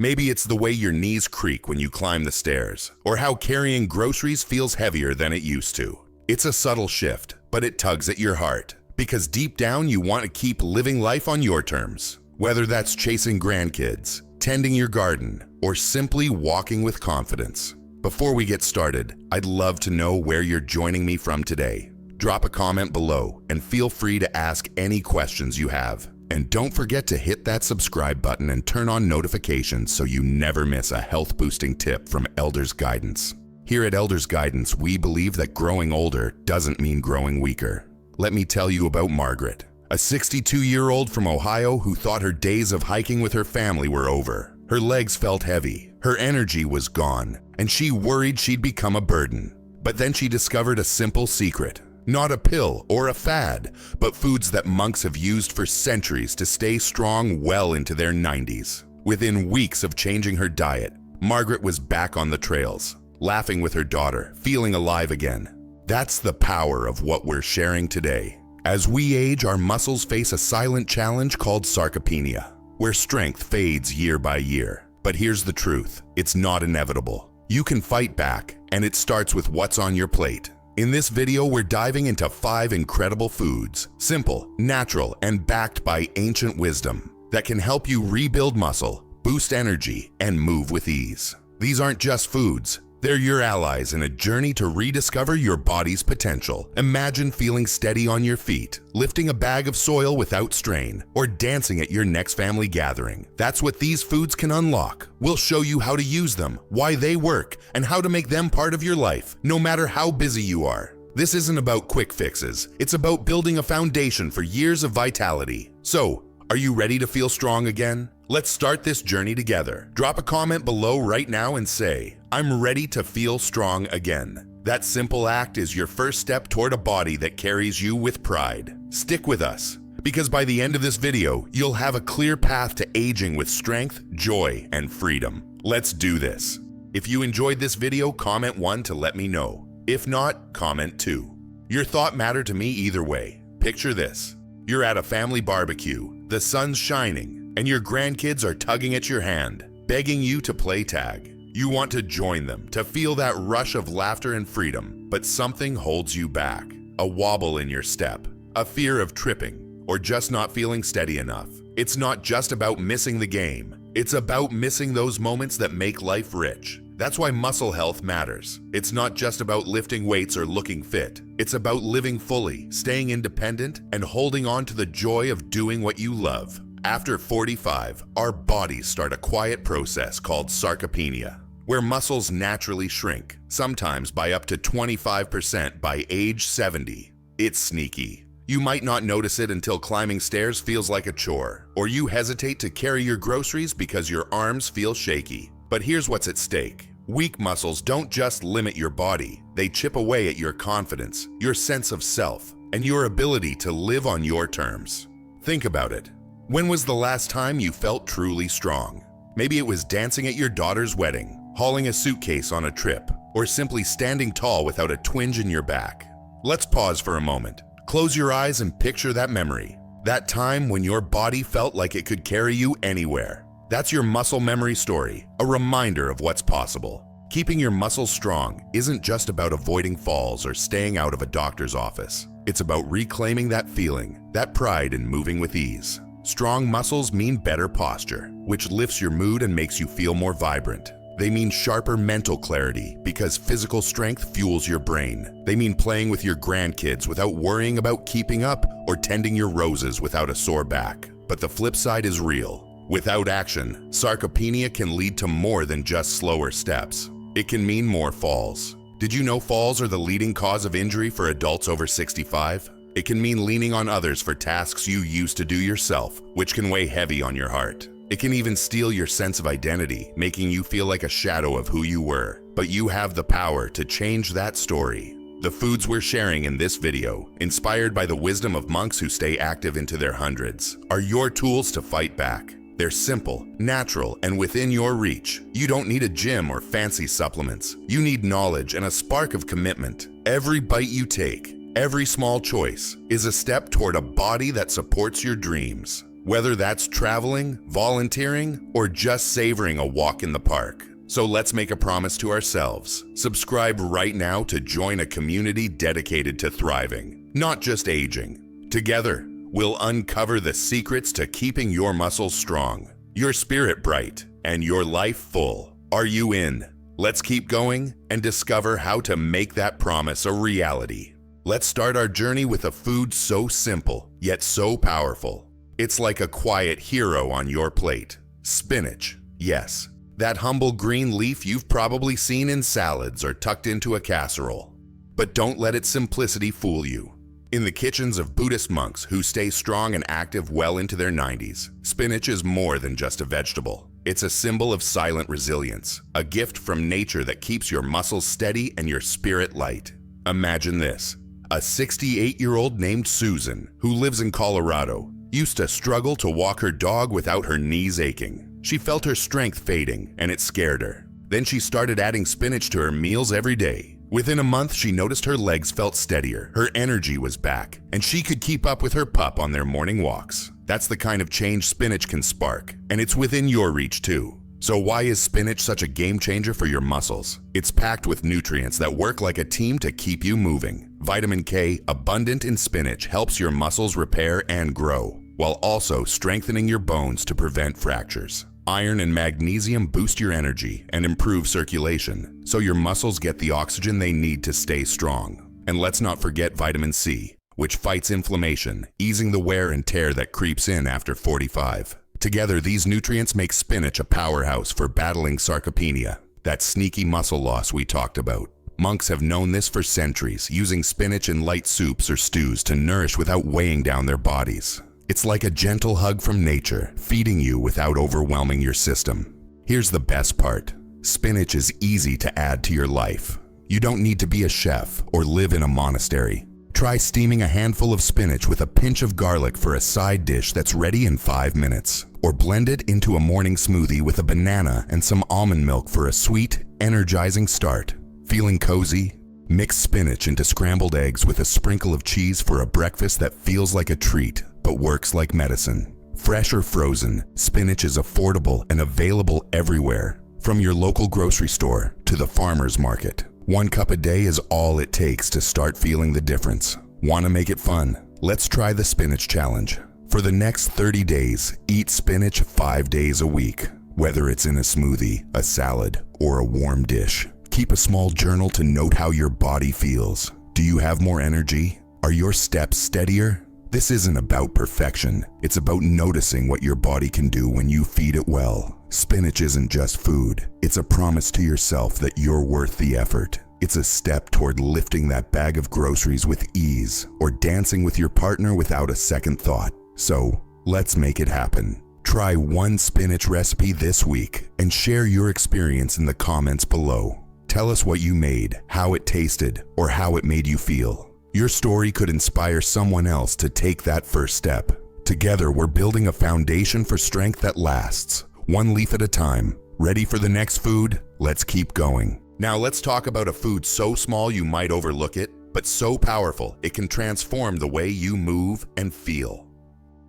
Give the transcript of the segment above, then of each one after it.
Maybe it's the way your knees creak when you climb the stairs, or how carrying groceries feels heavier than it used to. It's a subtle shift, but it tugs at your heart, because deep down you want to keep living life on your terms. Whether that's chasing grandkids, tending your garden, or simply walking with confidence. Before we get started, I'd love to know where you're joining me from today. Drop a comment below and feel free to ask any questions you have. And don't forget to hit that subscribe button and turn on notifications so you never miss a health-boosting tip from Elders Guidance. Here at Elders Guidance, we believe that growing older doesn't mean growing weaker. Let me tell you about Margaret, a 62-year-old from Ohio who thought her days of hiking with her family were over. Her legs felt heavy, her energy was gone, and she worried she'd become a burden. But then she discovered a simple secret. Not a pill or a fad, but foods that monks have used for centuries to stay strong well into their 90s. Within weeks of changing her diet, Margaret was back on the trails, laughing with her daughter, feeling alive again. That's the power of what we're sharing today. As we age, our muscles face a silent challenge called sarcopenia, where strength fades year by year. But here's the truth, it's not inevitable. You can fight back, and it starts with what's on your plate. In this video, we're diving into 5 incredible foods, simple, natural, and backed by ancient wisdom that can help you rebuild muscle, boost energy, and move with ease. These aren't just foods, they're your allies in a journey to rediscover your body's potential. Imagine feeling steady on your feet, lifting a bag of soil without strain, or dancing at your next family gathering. That's what these foods can unlock. We'll show you how to use them, why they work, and how to make them part of your life, no matter how busy you are. This isn't about quick fixes. It's about building a foundation for years of vitality. So, are you ready to feel strong again? Let's start this journey together. Drop a comment below right now and say, "I'm ready to feel strong again." That simple act is your first step toward a body that carries you with pride. Stick with us, because by the end of this video, you'll have a clear path to aging with strength, joy, and freedom. Let's do this. If you enjoyed this video, comment 1 to let me know. If not, comment 2. Your thought mattered to me either way. Picture this. You're at a family barbecue, the sun's shining, and your grandkids are tugging at your hand, begging you to play tag. You want to join them, to feel that rush of laughter and freedom, but something holds you back. A wobble in your step, a fear of tripping, or just not feeling steady enough. It's not just about missing the game. It's about missing those moments that make life rich. That's why muscle health matters. It's not just about lifting weights or looking fit. It's about living fully, staying independent, and holding on to the joy of doing what you love. After 45, our bodies start a quiet process called sarcopenia, where muscles naturally shrink, sometimes by up to 25% by age 70. It's sneaky. You might not notice it until climbing stairs feels like a chore, or you hesitate to carry your groceries because your arms feel shaky. But here's what's at stake. Weak muscles don't just limit your body, they chip away at your confidence, your sense of self, and your ability to live on your terms. Think about it. When was the last time you felt truly strong? Maybe it was dancing at your daughter's wedding, hauling a suitcase on a trip, or simply standing tall without a twinge in your back. Let's pause for a moment. Close your eyes and picture that memory. That time when your body felt like it could carry you anywhere. That's your muscle memory story, a reminder of what's possible. Keeping your muscles strong isn't just about avoiding falls or staying out of a doctor's office. It's about reclaiming that feeling, that pride in moving with ease. Strong muscles mean better posture, which lifts your mood and makes you feel more vibrant. They mean sharper mental clarity because physical strength fuels your brain. They mean playing with your grandkids without worrying about keeping up or tending your roses without a sore back. But the flip side is real. Without action, sarcopenia can lead to more than just slower steps. It can mean more falls. Did you know falls are the leading cause of injury for adults over 65? It can mean leaning on others for tasks you used to do yourself, which can weigh heavy on your heart. It can even steal your sense of identity, making you feel like a shadow of who you were. But you have the power to change that story. The foods we're sharing in this video, inspired by the wisdom of monks who stay active into their hundreds, are your tools to fight back. They're simple, natural, and within your reach. You don't need a gym or fancy supplements. You need knowledge and a spark of commitment. Every bite you take, every small choice, is a step toward a body that supports your dreams. whether that's traveling, volunteering, or just savoring a walk in the park. So let's make a promise to ourselves. Subscribe right now to join a community dedicated to thriving, not just aging. Together, we'll uncover the secrets to keeping your muscles strong, your spirit bright, and your life full. Are you in? Let's keep going and discover how to make that promise a reality. Let's start our journey with a food so simple, yet so powerful. It's like a quiet hero on your plate. Spinach. Yes, that humble green leaf you've probably seen in salads or tucked into a casserole. But don't let its simplicity fool you. In the kitchens of Buddhist monks who stay strong and active well into their 90s, spinach is more than just a vegetable. It's a symbol of silent resilience, a gift from nature that keeps your muscles steady and your spirit light. Imagine this. A 68-year-old named Susan, who lives in Colorado, used to struggle to walk her dog without her knees aching. She felt her strength fading, and it scared her. Then she started adding spinach to her meals every day. Within a month, she noticed her legs felt steadier, her energy was back, and she could keep up with her pup on their morning walks. That's the kind of change spinach can spark, and it's within your reach too. So why is spinach such a game changer for your muscles? It's packed with nutrients that work like a team to keep you moving. Vitamin K, abundant in spinach, helps your muscles repair and grow, while also strengthening your bones to prevent fractures. Iron and magnesium boost your energy and improve circulation, so your muscles get the oxygen they need to stay strong. And let's not forget vitamin C, which fights inflammation, easing the wear and tear that creeps in after 45. Together, these nutrients make spinach a powerhouse for battling sarcopenia, that sneaky muscle loss we talked about. Monks have known this for centuries, using spinach in light soups or stews to nourish without weighing down their bodies. It's like a gentle hug from nature, feeding you without overwhelming your system. Here's the best part. Spinach is easy to add to your life. You don't need to be a chef or live in a monastery. Try steaming a handful of spinach with a pinch of garlic for a side dish that's ready in 5 minutes. Or blend it into a morning smoothie with a banana and some almond milk for a sweet, energizing start. Feeling cozy? Mix spinach into scrambled eggs with a sprinkle of cheese for a breakfast that feels like a treat, but works like medicine. Fresh or frozen, spinach is affordable and available everywhere, from your local grocery store to the farmer's market. 1 cup a day is all it takes to start feeling the difference. Want to make it fun? Let's try the spinach challenge. For the next 30 days, eat spinach 5 days a week, whether it's in a smoothie, a salad, or a warm dish. Keep a small journal to note how your body feels. Do you have more energy? Are your steps steadier? This isn't about perfection. It's about noticing what your body can do when you feed it well. Spinach isn't just food. It's a promise to yourself that you're worth the effort. It's a step toward lifting that bag of groceries with ease, or dancing with your partner without a second thought. So, let's make it happen. Try one spinach recipe this week and share your experience in the comments below. Tell us what you made, how it tasted, or how it made you feel. Your story could inspire someone else to take that first step. Together, we're building a foundation for strength that lasts, one leaf at a time. Ready for the next food? Let's keep going. Now let's talk about a food so small you might overlook it, but so powerful it can transform the way you move and feel.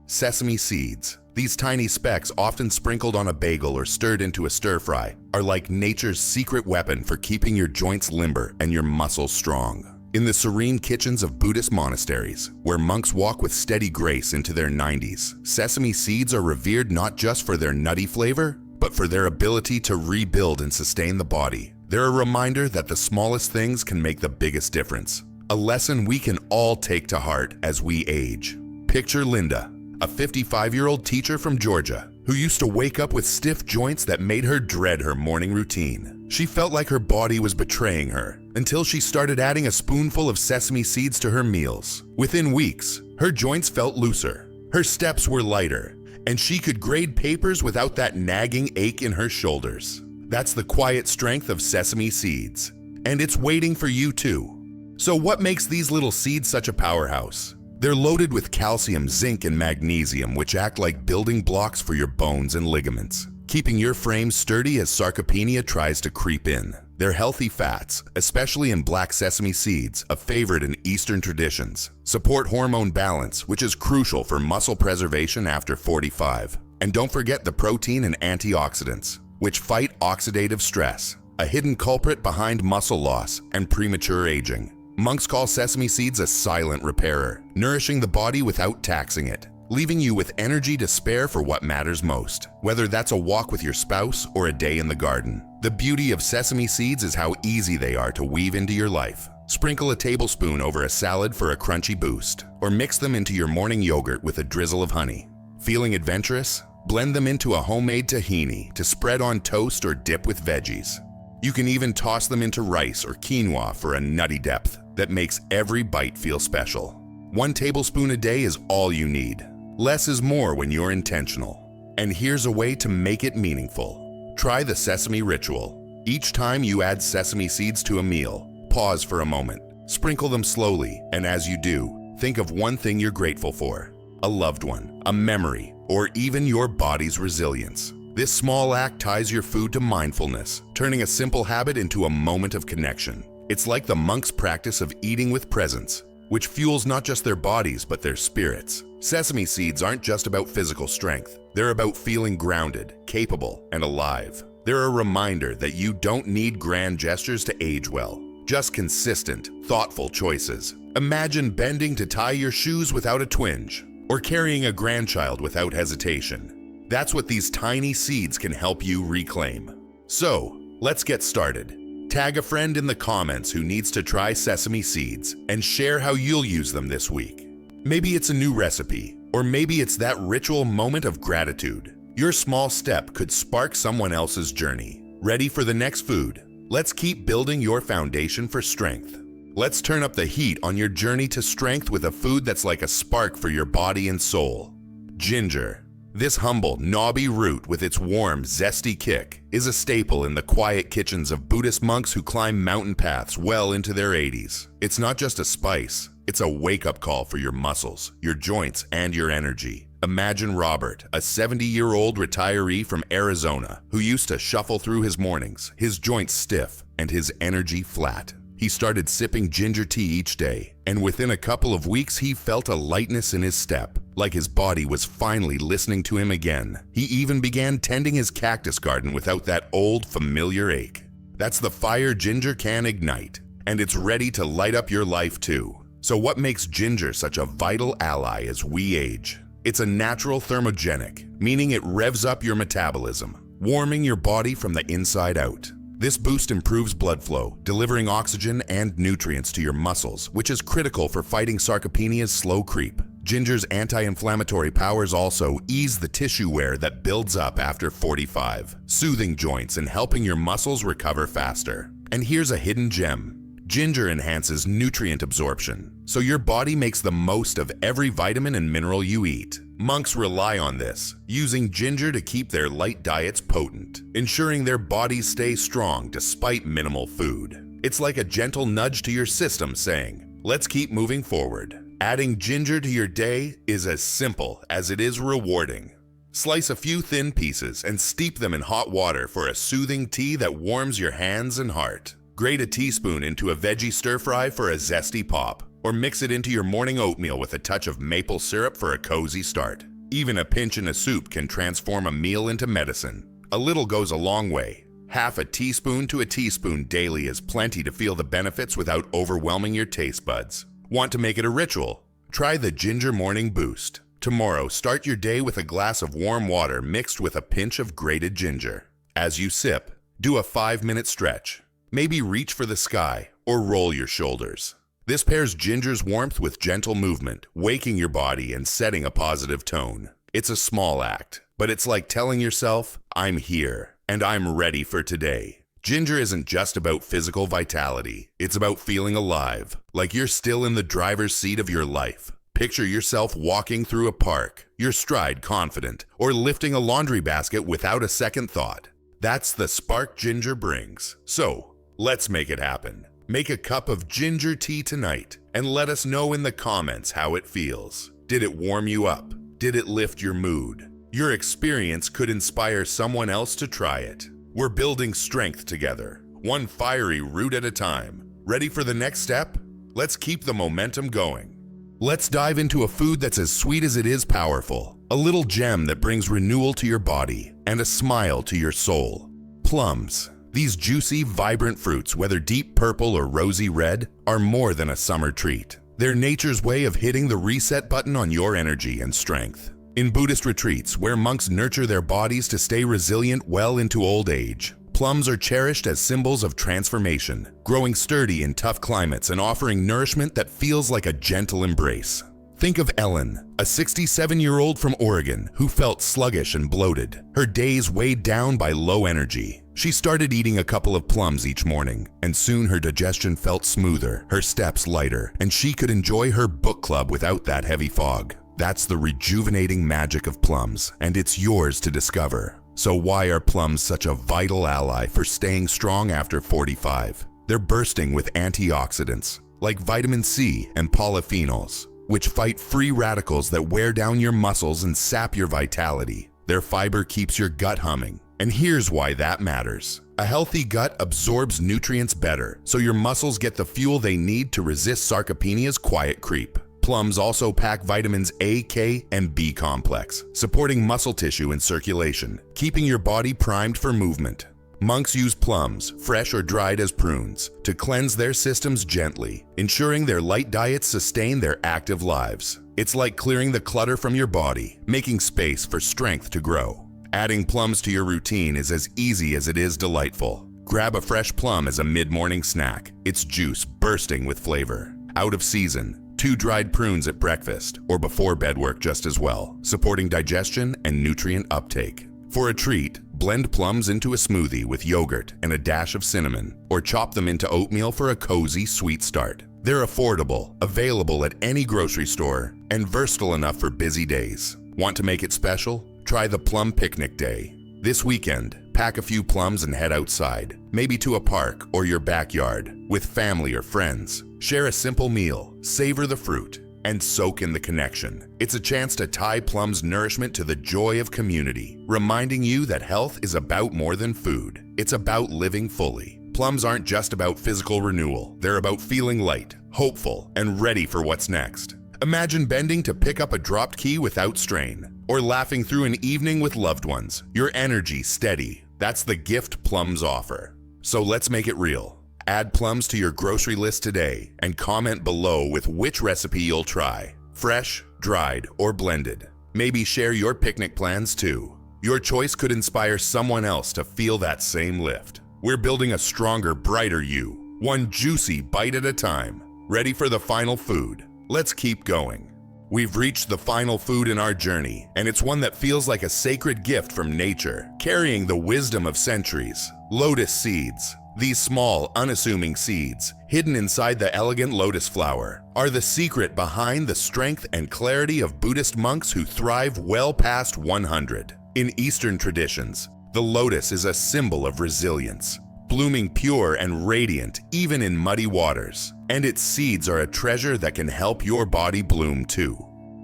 Sesame seeds. These tiny specks, often sprinkled on a bagel or stirred into a stir-fry, are like nature's secret weapon for keeping your joints limber and your muscles strong. In the serene kitchens of Buddhist monasteries, where monks walk with steady grace into their 90s, sesame seeds are revered not just for their nutty flavor, but for their ability to rebuild and sustain the body. They're a reminder that the smallest things can make the biggest difference. A lesson we can all take to heart as we age. Picture Linda, a 55-year-old teacher from Georgia, who used to wake up with stiff joints that made her dread her morning routine. She felt like her body was betraying her, until she started adding a spoonful of sesame seeds to her meals. Within weeks, her joints felt looser, her steps were lighter, and she could grade papers without that nagging ache in her shoulders. That's the quiet strength of sesame seeds, and it's waiting for you too. So what makes these little seeds such a powerhouse? They're loaded with calcium, zinc, and magnesium, which act like building blocks for your bones and ligaments, keeping your frame sturdy as sarcopenia tries to creep in. They're healthy fats, especially in black sesame seeds, a favorite in Eastern traditions. Support hormone balance, which is crucial for muscle preservation after 45. And don't forget the protein and antioxidants, which fight oxidative stress, a hidden culprit behind muscle loss and premature aging. Monks call sesame seeds a silent repairer, nourishing the body without taxing it, leaving you with energy to spare for what matters most, whether that's a walk with your spouse or a day in the garden. The beauty of sesame seeds is how easy they are to weave into your life. Sprinkle a tablespoon over a salad for a crunchy boost, or mix them into your morning yogurt with a drizzle of honey. Feeling adventurous? Blend them into a homemade tahini to spread on toast or dip with veggies. You can even toss them into rice or quinoa for a nutty depth that makes every bite feel special. 1 tablespoon a day is all you need. Less is more when you're intentional. And here's a way to make it meaningful. Try the sesame ritual. Each time you add sesame seeds to a meal, pause for a moment, sprinkle them slowly, and as you do, think of one thing you're grateful for. A loved one, a memory, or even your body's resilience. This small act ties your food to mindfulness, turning a simple habit into a moment of connection. It's like the monks' practice of eating with presence, which fuels not just their bodies but their spirits. Sesame seeds aren't just about physical strength. They're about feeling grounded, capable, and alive. They're a reminder that you don't need grand gestures to age well, just consistent, thoughtful choices. Imagine bending to tie your shoes without a twinge, or carrying a grandchild without hesitation. That's what these tiny seeds can help you reclaim. So, let's get started. Tag a friend in the comments who needs to try sesame seeds and share how you'll use them this week. Maybe it's a new recipe, or maybe it's that ritual moment of gratitude. Your small step could spark someone else's journey. Ready for the next food? Let's keep building your foundation for strength. Let's turn up the heat on your journey to strength with a food that's like a spark for your body and soul. Ginger. This humble, knobby root with its warm, zesty kick is a staple in the quiet kitchens of Buddhist monks who climb mountain paths well into their 80s. It's not just a spice, it's a wake-up call for your muscles, your joints, and your energy. Imagine Robert, a 70-year-old retiree from Arizona who used to shuffle through his mornings, his joints stiff and his energy flat. He started sipping ginger tea each day, and within a couple of weeks he felt a lightness in his step, like his body was finally listening to him again. He even began tending his cactus garden without that old familiar ache. That's the fire ginger can ignite, and it's ready to light up your life too. So what makes ginger such a vital ally as we age? It's a natural thermogenic, meaning it revs up your metabolism, warming your body from the inside out. This boost improves blood flow, delivering oxygen and nutrients to your muscles, which is critical for fighting sarcopenia's slow creep. Ginger's anti-inflammatory powers also ease the tissue wear that builds up after 45, soothing joints and helping your muscles recover faster. And here's a hidden gem. Ginger enhances nutrient absorption, so your body makes the most of every vitamin and mineral you eat. Monks rely on this, using ginger to keep their light diets potent, ensuring their bodies stay strong despite minimal food. It's like a gentle nudge to your system saying, let's keep moving forward. Adding ginger to your day is as simple as it is rewarding. Slice a few thin pieces and steep them in hot water for a soothing tea that warms your hands and heart. Grate a teaspoon into a veggie stir-fry for a zesty pop, or mix it into your morning oatmeal with a touch of maple syrup for a cozy start. Even a pinch in a soup can transform a meal into medicine. A little goes a long way. Half a teaspoon to a teaspoon daily is plenty to feel the benefits without overwhelming your taste buds. Want to make it a ritual? Try the Ginger Morning Boost. Tomorrow, start your day with a glass of warm water mixed with a pinch of grated ginger. As you sip, do a 5-minute stretch. Maybe reach for the sky or roll your shoulders. This pairs ginger's warmth with gentle movement, waking your body and setting a positive tone. It's a small act, but it's like telling yourself, I'm here and I'm ready for today. Ginger isn't just about physical vitality. It's about feeling alive, like you're still in the driver's seat of your life. Picture yourself walking through a park, your stride confident, or lifting a laundry basket without a second thought. That's the spark ginger brings. So, let's make it happen. Make a cup of ginger tea tonight and let us know in the comments how it feels. Did it warm you up? Did it lift your mood? Your experience could inspire someone else to try it. We're building strength together, one fiery root at a time. Ready for the next step? Let's keep the momentum going. Let's dive into a food that's as sweet as it is powerful. A little gem that brings renewal to your body and a smile to your soul. Plums. These juicy, vibrant fruits, whether deep purple or rosy red, are more than a summer treat. They're nature's way of hitting the reset button on your energy and strength. In Buddhist retreats, where monks nurture their bodies to stay resilient well into old age, plums are cherished as symbols of transformation, growing sturdy in tough climates and offering nourishment that feels like a gentle embrace. Think of Ellen, a 67-year-old from Oregon who felt sluggish and bloated, her days weighed down by low energy. She started eating a couple of plums each morning, and soon her digestion felt smoother, her steps lighter, and she could enjoy her book club without that heavy fog. That's the rejuvenating magic of plums, and it's yours to discover. So why are plums such a vital ally for staying strong after 45? They're bursting with antioxidants, like vitamin C and polyphenols, which fight free radicals that wear down your muscles and sap your vitality. Their fiber keeps your gut humming. And here's why that matters. A healthy gut absorbs nutrients better, so your muscles get the fuel they need to resist sarcopenia's quiet creep. Plums also pack vitamins A, K, and B complex, supporting muscle tissue and circulation, keeping your body primed for movement. Monks use plums, fresh or dried as prunes, to cleanse their systems gently, ensuring their light diets sustain their active lives. It's like clearing the clutter from your body, making space for strength to grow. Adding plums to your routine is as easy as it is delightful. Grab a fresh plum as a mid-morning snack, its juice bursting with flavor. Out of season, 2 dried prunes at breakfast or before bed work just as well, supporting digestion and nutrient uptake. For a treat, blend plums into a smoothie with yogurt and a dash of cinnamon, or chop them into oatmeal for a cozy, sweet start. They're affordable, available at any grocery store, and versatile enough for busy days. Want to make it special? Try the Plum Picnic Day. This weekend, pack a few plums and head outside, maybe to a park or your backyard, with family or friends. Share a simple meal, savor the fruit, and soak in the connection. It's a chance to tie plums' nourishment to the joy of community, reminding you that health is about more than food. It's about living fully. Plums aren't just about physical renewal. They're about feeling light, hopeful, and ready for what's next. Imagine bending to pick up a dropped key without strain, or laughing through an evening with loved ones, your energy steady. That's the gift plums offer. So let's make it real. Add plums to your grocery list today and comment below with which recipe you'll try. Fresh, dried, or blended. Maybe share your picnic plans too. Your choice could inspire someone else to feel that same lift. We're building a stronger, brighter you, one juicy bite at a time. Ready for the final food? Let's keep going. We've reached the final food in our journey, and it's one that feels like a sacred gift from nature, carrying the wisdom of centuries. Lotus seeds. These small, unassuming seeds, hidden inside the elegant lotus flower, are the secret behind the strength and clarity of Buddhist monks who thrive well past 100. In Eastern traditions, the lotus is a symbol of resilience, blooming pure and radiant even in muddy waters, and its seeds are a treasure that can help your body bloom too.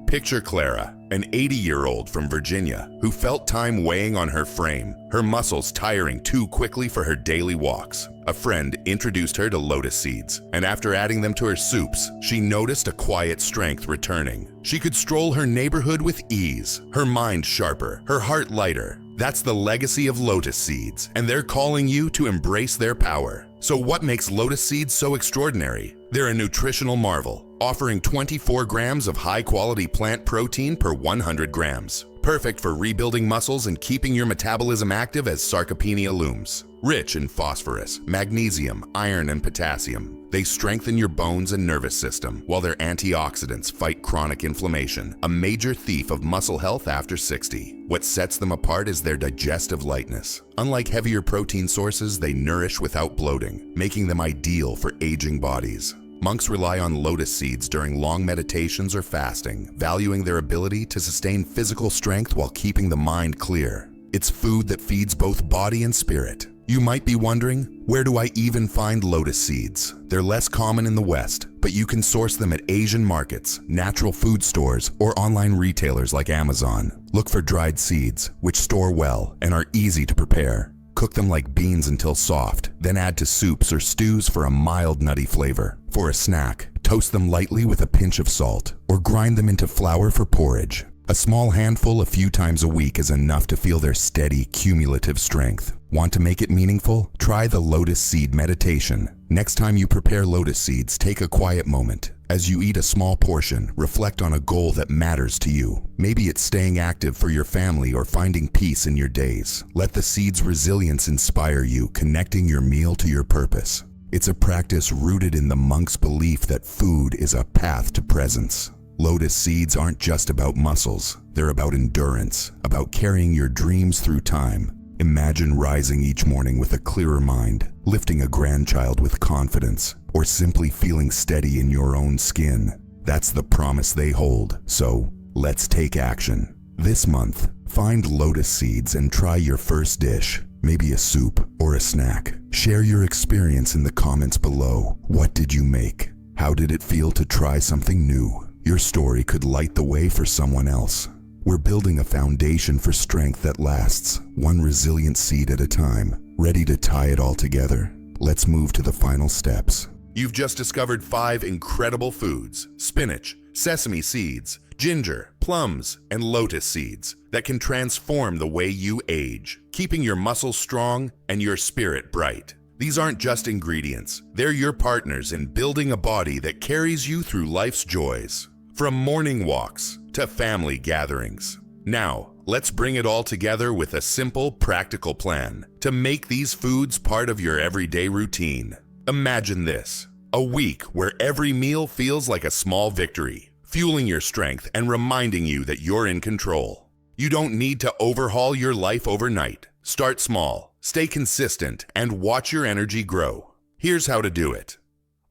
Picture Clara, an 80-year-old from Virginia who felt time weighing on her frame, her muscles tiring too quickly for her daily walks. A friend introduced her to lotus seeds, and after adding them to her soups, she noticed a quiet strength returning. She could stroll her neighborhood with ease, her mind sharper, her heart lighter. That's the legacy of lotus seeds, and they're calling you to embrace their power. So what makes lotus seeds so extraordinary? They're a nutritional marvel, offering 24 grams of high-quality plant protein per 100 grams. Perfect for rebuilding muscles and keeping your metabolism active as sarcopenia looms. Rich in phosphorus, magnesium, iron, and potassium, they strengthen your bones and nervous system, while their antioxidants fight chronic inflammation, a major thief of muscle health after 60. What sets them apart is their digestive lightness. Unlike heavier protein sources, they nourish without bloating, making them ideal for aging bodies. Monks rely on lotus seeds during long meditations or fasting, valuing their ability to sustain physical strength while keeping the mind clear. It's food that feeds both body and spirit. You might be wondering, where do I even find lotus seeds? They're less common in the West, but you can source them at Asian markets, natural food stores, or online retailers like Amazon. Look for dried seeds, which store well and are easy to prepare. Cook them like beans until soft, then add to soups or stews for a mild nutty flavor. For a snack, toast them lightly with a pinch of salt, or grind them into flour for porridge. A small handful a few times a week is enough to feel their steady, cumulative strength. Want to make it meaningful? Try the Lotus Seed Meditation. Next time you prepare lotus seeds, take a quiet moment. As you eat a small portion, reflect on a goal that matters to you. Maybe it's staying active for your family or finding peace in your days. Let the seed's resilience inspire you, connecting your meal to your purpose. It's a practice rooted in the monk's belief that food is a path to presence. Lotus seeds aren't just about muscles. They're about endurance, about carrying your dreams through time. Imagine rising each morning with a clearer mind, lifting a grandchild with confidence, or simply feeling steady in your own skin. That's the promise they hold. So, let's take action. This month, find lotus seeds and try your first dish, maybe a soup or a snack. Share your experience in the comments below. What did you make? How did it feel to try something new? Your story could light the way for someone else. We're building a foundation for strength that lasts, one resilient seed at a time. Ready to tie it all together? Let's move to the final steps. You've just discovered 5 incredible foods: spinach, sesame seeds, ginger, plums, and lotus seeds that can transform the way you age, keeping your muscles strong and your spirit bright. These aren't just ingredients, they're your partners in building a body that carries you through life's joys. From morning walks to family gatherings. Now, let's bring it all together with a simple, practical plan to make these foods part of your everyday routine. Imagine this: a week where every meal feels like a small victory, fueling your strength and reminding you that you're in control. You don't need to overhaul your life overnight. Start small, stay consistent, and watch your energy grow. Here's how to do it.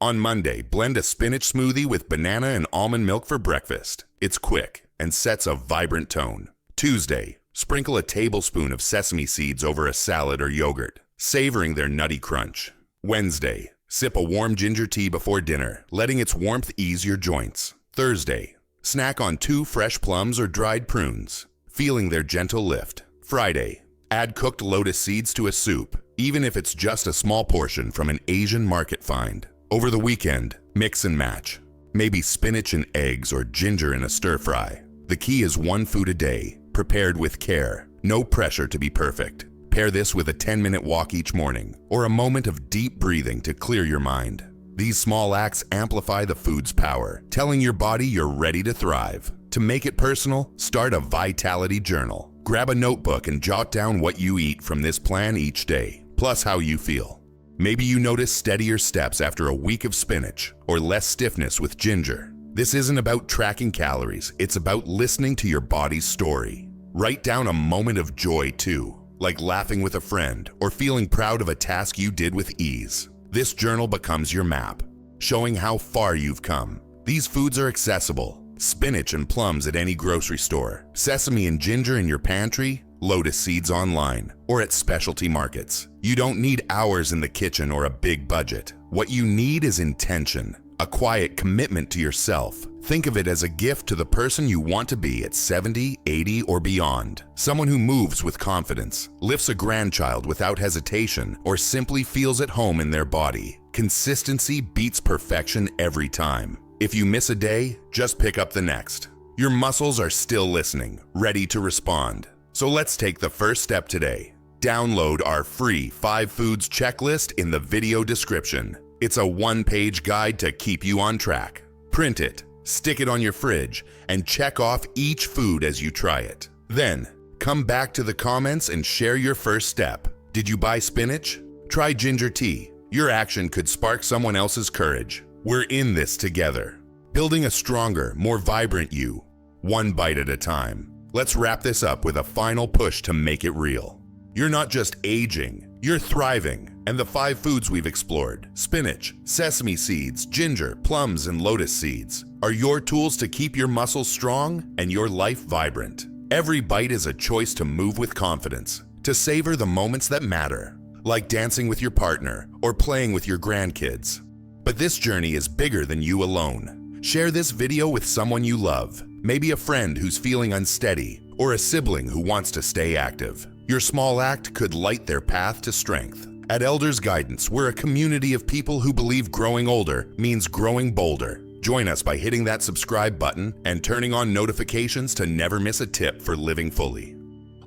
On Monday, blend a spinach smoothie with banana and almond milk for breakfast. It's quick and sets a vibrant tone. Tuesday, sprinkle a tablespoon of sesame seeds over a salad or yogurt, savoring their nutty crunch. Wednesday, sip a warm ginger tea before dinner, letting its warmth ease your joints. Thursday, snack on 2 fresh plums or dried prunes, feeling their gentle lift. Friday, add cooked lotus seeds to a soup, even if it's just a small portion from an Asian market find. Over the weekend, mix and match. Maybe spinach and eggs or ginger in a stir fry. The key is 1 food a day, prepared with care. No pressure to be perfect. Pair this with a 10-minute walk each morning, or a moment of deep breathing to clear your mind. These small acts amplify the food's power, telling your body you're ready to thrive. To make it personal, start a vitality journal. Grab a notebook and jot down what you eat from this plan each day, plus how you feel. Maybe you notice steadier steps after a week of spinach, or less stiffness with ginger. This isn't about tracking calories, it's about listening to your body's story. Write down a moment of joy too, like laughing with a friend or feeling proud of a task you did with ease. This journal becomes your map, showing how far you've come. These foods are accessible: spinach and plums at any grocery store, sesame and ginger in your pantry, lotus seeds online, or at specialty markets. You don't need hours in the kitchen or a big budget. What you need is intention, a quiet commitment to yourself. Think of it as a gift to the person you want to be at 70, 80, or beyond. Someone who moves with confidence, lifts a grandchild without hesitation, or simply feels at home in their body. Consistency beats perfection every time. If you miss a day, just pick up the next. Your muscles are still listening, ready to respond. So let's take the first step today. Download our free 5 foods checklist in the video description. It's a 1-page guide to keep you on track. Print it, stick it on your fridge, and check off each food as you try it. Then, come back to the comments and share your first step. Did you buy spinach? Try ginger tea. Your action could spark someone else's courage. We're in this together, building a stronger, more vibrant you, one bite at a time. Let's wrap this up with a final push to make it real. You're not just aging, you're thriving. And the 5 foods we've explored, spinach, sesame seeds, ginger, plums, and lotus seeds, are your tools to keep your muscles strong and your life vibrant. Every bite is a choice to move with confidence, to savor the moments that matter, like dancing with your partner or playing with your grandkids. But this journey is bigger than you alone. Share this video with someone you love, maybe a friend who's feeling unsteady, or a sibling who wants to stay active. Your small act could light their path to strength. At Elders Guidance, we're a community of people who believe growing older means growing bolder. Join us by hitting that subscribe button and turning on notifications to never miss a tip for living fully.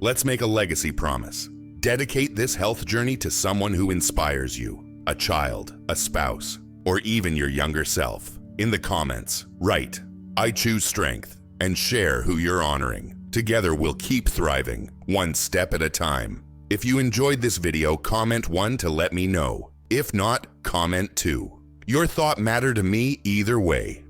Let's make a legacy promise. Dedicate this health journey to someone who inspires you, a child, a spouse, or even your younger self. In the comments, write, "I choose strength," and share who you're honoring. Together we'll keep thriving, one step at a time. If you enjoyed this video, comment 1 to let me know. If not, comment 2. Your thought matters to me either way.